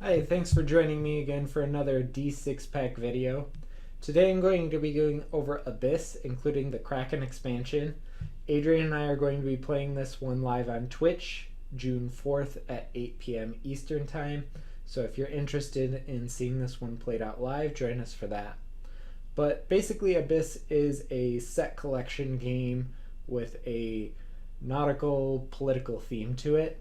Hi, thanks for joining me again for another D6 pack video. Today I'm going to be going over Abyss, including the Kraken expansion. Adrienne and I are going to be playing this one live on Twitch, June 4th at 8 p.m. Eastern Time. So if you're interested in seeing this one played out live, join us for that. But basically Abyss is a set collection game with a nautical political theme to it.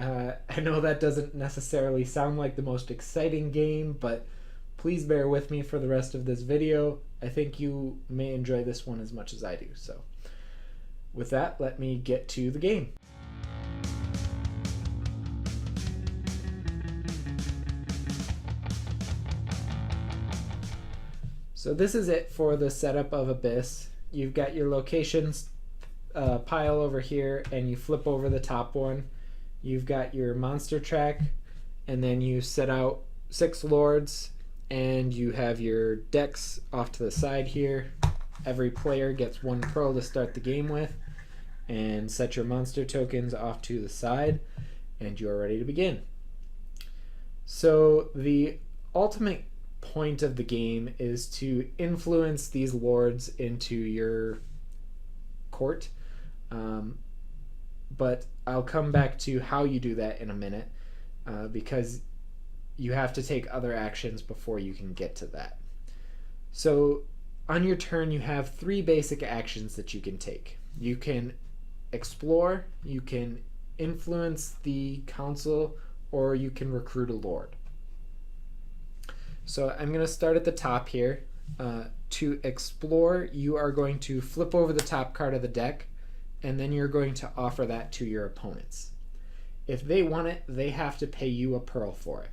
I know that doesn't necessarily sound like the most exciting game, but please bear with me for the rest of this video. I think you may enjoy this one as much as I do. So with that, let me get to the game. So this is it for the setup of Abyss. You've got your locations pile over here, and you flip over the top one. You've got your monster track, and then you set out 6 lords, and you have your decks off to the side here. Every player gets 1 pearl to start the game with, and set your monster tokens off to the side, and you're ready to begin. So the ultimate point of the game is to influence these lords into your court. But I'll come back to how you do that in a minute, because you have to take other actions before you can get to that. So on your turn, you have 3 basic actions that you can take. You can explore, you can influence the council, or you can recruit a lord. So I'm going to start at the top here. To explore, you are going to flip over the top card of the deck, and then you're going to offer that to your opponents. If they want it, they have to pay you a pearl for it.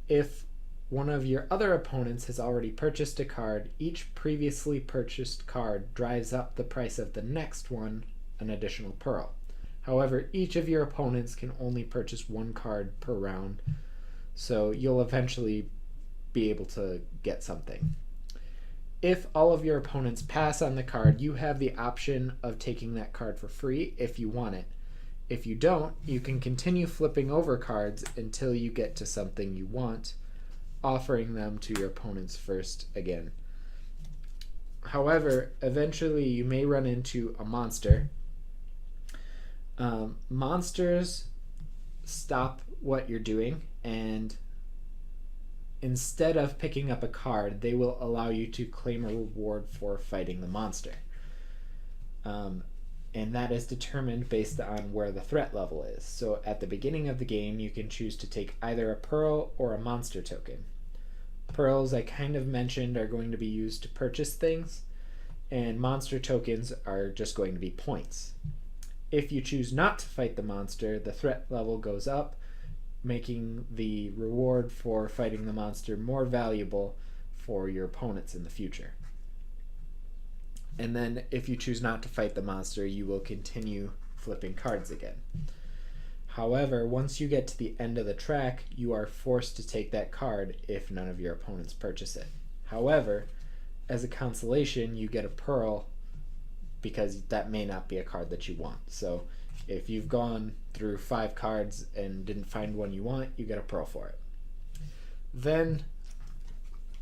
If one of your other opponents has already purchased a card, each previously purchased card drives up the price of the next one an additional pearl. However, each of your opponents can only purchase 1 card per round, so you'll eventually be able to get something. If all of your opponents pass on the card, you have the option of taking that card for free if you want it. If you don't, you can continue flipping over cards until you get to something you want, offering them to your opponents first again. However, eventually you may run into a monster. Monsters stop what you're doing, and instead of picking up a card, they will allow you to claim a reward for fighting the monster. And that is determined based on where the threat level is. So at the beginning of the game, you can choose to take either a pearl or a monster token. Pearls, I kind of mentioned, are going to be used to purchase things, and monster tokens are just going to be points. If you choose not to fight the monster, the threat level goes up, making the reward for fighting the monster more valuable for your opponents in the future. And then if you choose not to fight the monster, you will continue flipping cards again. However, once you get to the end of the track, you are forced to take that card if none of your opponents purchase it. However, as a consolation, you get a pearl because that may not be a card that you want. So if you've gone through 5 cards and didn't find one you want, you get a pearl for it. Then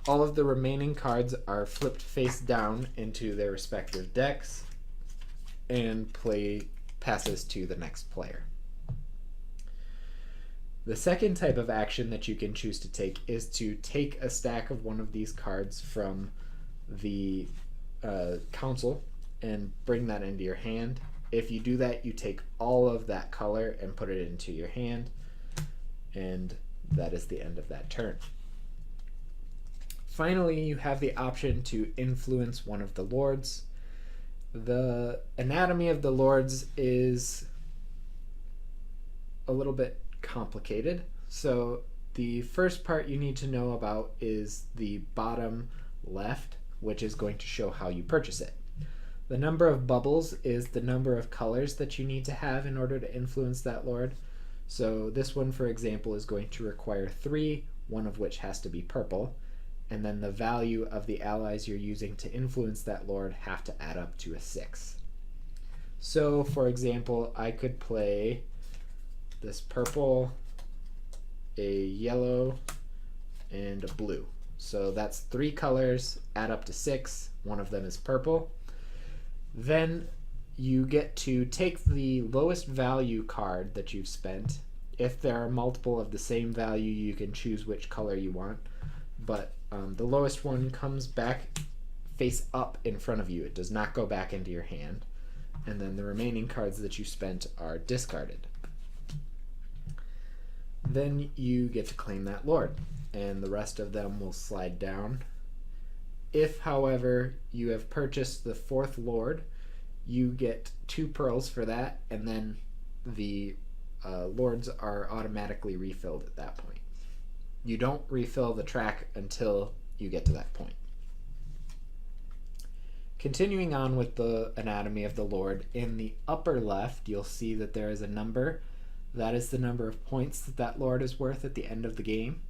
all of the remaining cards are flipped face down into their respective decks, and play passes to the next player. The second type of action that you can choose to take is to take a stack of one of these cards from the council and bring that into your hand. If you do that, you take all of that color and put it into your hand, and that is the end of that turn. Finally, you have the option to influence one of the lords. The anatomy of the lords is a little bit complicated. So the first part you need to know about is the bottom left, which is going to show how you purchase it. The number of bubbles is the number of colors that you need to have in order to influence that lord. So this one, for example, is going to require 3, one of which has to be purple, and then the value of the allies you're using to influence that lord have to add up to a 6. So, for example, I could play this purple a yellow, and a blue. So that's 3 colors, add up to 6. One of them is purple. Then you get to take the lowest value card that you've spent. If there are multiple of the same value, you can choose which color you want. But the lowest one comes back face up in front of you. It does not go back into your hand. And then the remaining cards that you spent are discarded. Then you get to claim that lord, and the rest of them will slide down. If, however, you have purchased the 4th lord, you get 2 pearls for that, and then the lords are automatically refilled at that point. You don't refill the track until you get to that point. Continuing on with the anatomy of the lord, in the upper left you'll see that there is a number. That is the number of points that that lord is worth at the end of the game.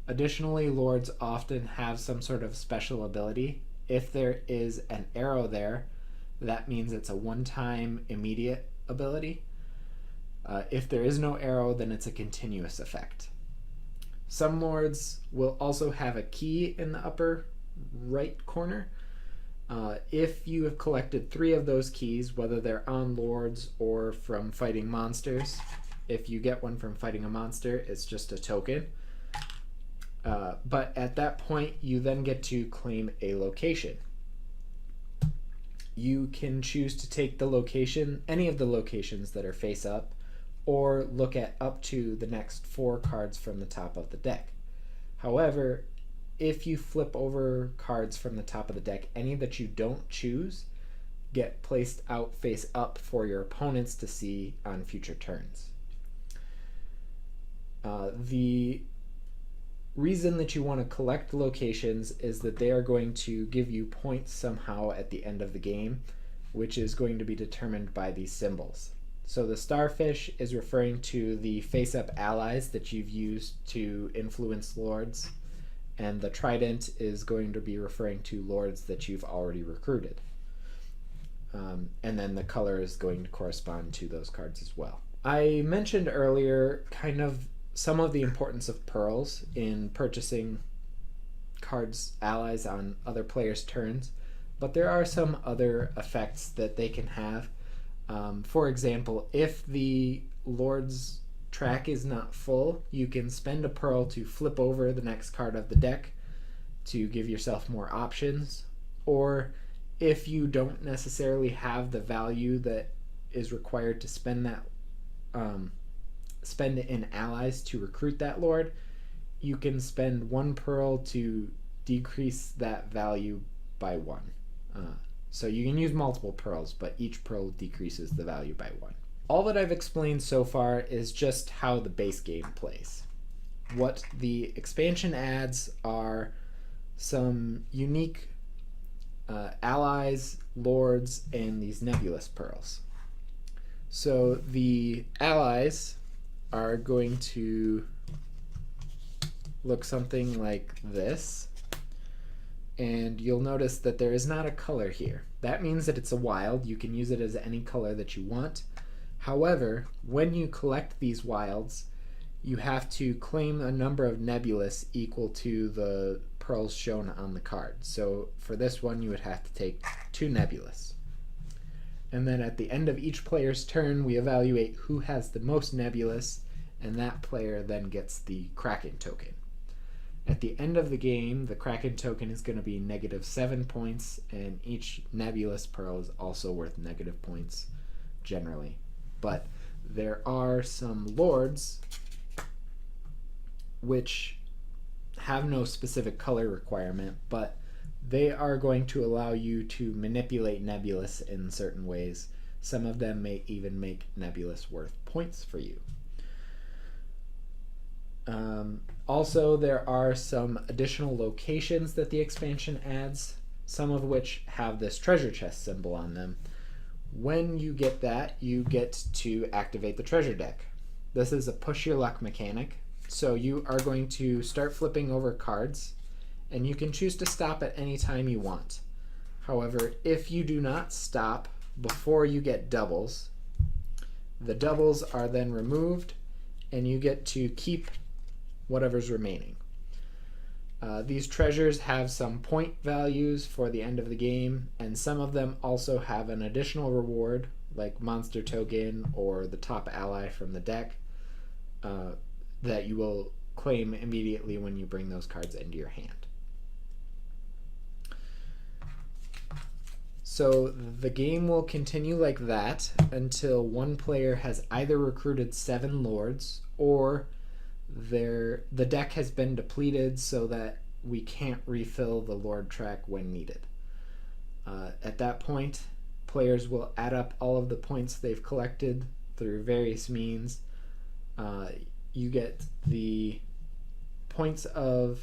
Additionally, lords often have some sort of special ability. If there is an arrow there, that means it's a one-time immediate ability. If there is no arrow, then it's a continuous effect. Some lords will also have a key in the upper right corner. If you have collected 3 of those keys, whether they're on lords or from fighting monsters, if you get one from fighting a monster, it's just a token. But at that point, you then get to claim a location. You can choose to take the location, any of the locations that are face up, or look at up to the next 4 cards from the top of the deck. However, if you flip over cards from the top of the deck, any that you don't choose get placed out face up for your opponents to see on future turns. The reason that you want to collect locations is that they are going to give you points somehow at the end of the game, which is going to be determined by these symbols. So the starfish is referring to the face-up allies that you've used to influence lords, and the trident is going to be referring to lords that you've already recruited. And then the color is going to correspond to those cards as well. I mentioned earlier kind of some of the importance of pearls in purchasing cards, allies on other players' turns, but there are some other effects that they can have. For example, if the lord's track is not full, you can spend a pearl to flip over the next card of the deck to give yourself more options. Or if you don't necessarily have the value that is required to spend that spend in allies to recruit that lord, you can spend 1 pearl to decrease that value by 1. So you can use multiple pearls, but each pearl decreases the value by 1. All that I've explained so far is just how the base game plays. What the expansion adds are some unique allies, lords, and these nebulous pearls. So the allies are going to look something like this, and you'll notice that there is not a color here. That means that it's a wild. You can use it as any color that you want. However, when you collect these wilds, you have to claim a number of nebulous equal to the pearls shown on the card. So for this one, you would have to take 2 nebulous. And then at the end of each player's turn, we evaluate who has the most nebulous, and that player then gets the Kraken token. At the end of the game, the Kraken token is going to be -7 points, and each nebulous pearl is also worth negative points generally. But there are some lords which have no specific color requirement, but they are going to allow you to manipulate nebulous in certain ways. Some of them may even make nebulous worth points for you. Also, there are some additional locations that the expansion adds, some of which have this treasure chest symbol on them. When you get that, you get to activate the treasure deck. This is a push your luck mechanic, so you are going to start flipping over cards, and you can choose to stop at any time you want. However, if you do not stop before you get doubles, the doubles are then removed, and you get to keep whatever's remaining. These treasures have some point values for the end of the game, and some of them also have an additional reward, like monster token or the top ally from the deck, that you will claim immediately when you bring those cards into your hand. So the game will continue like that until one player has either recruited 7 lords or the deck has been depleted so that we can't refill the lord track when needed. At that point, players will add up all of the points they've collected through various means. You get the points of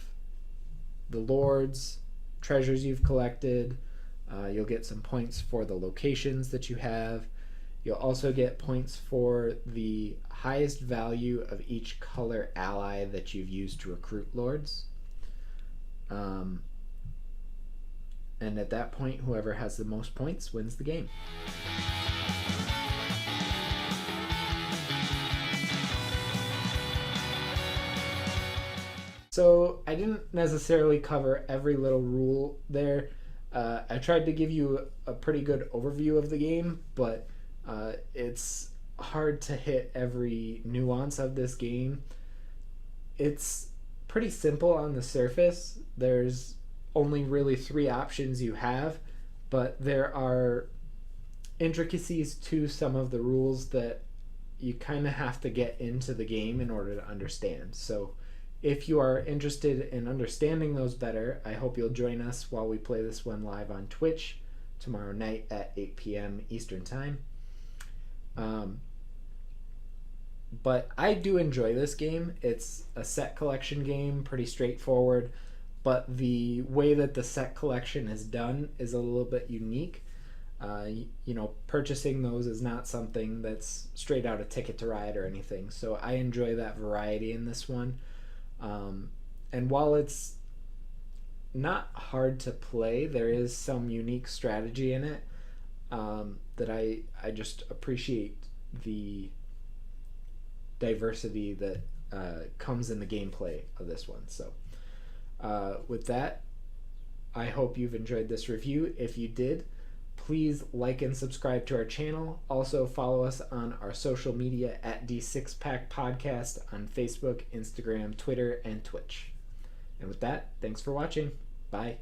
the lords, treasures you've collected. You'll get some points for the locations that you have. You'll also get points for the highest value of each color ally that you've used to recruit lords. And at that point, whoever has the most points wins the game. So I didn't necessarily cover every little rule there. I tried to give you a pretty good overview of the game, but it's hard to hit every nuance of this game. It's pretty simple on the surface. There's only really 3 options you have, but there are intricacies to some of the rules that you kind of have to get into the game in order to understand. So if you are interested in understanding those better, I hope you'll join us while we play this one live on Twitch tomorrow night at 8 p.m. Eastern Time. But I do enjoy this game. It's a set collection game, pretty straightforward, but the way that the set collection is done is a little bit unique. Purchasing those is not something that's straight out of Ticket to Ride or anything, so I enjoy that variety in this one. And while it's not hard to play, there is some unique strategy in it that I just appreciate the diversity that comes in the gameplay of this one. So with that, I hope you've enjoyed this review. If you did, please like and subscribe to our channel. Also follow us on our social media at D6Pack Podcast on Facebook, Instagram, Twitter, and Twitch. And with that, thanks for watching. Bye.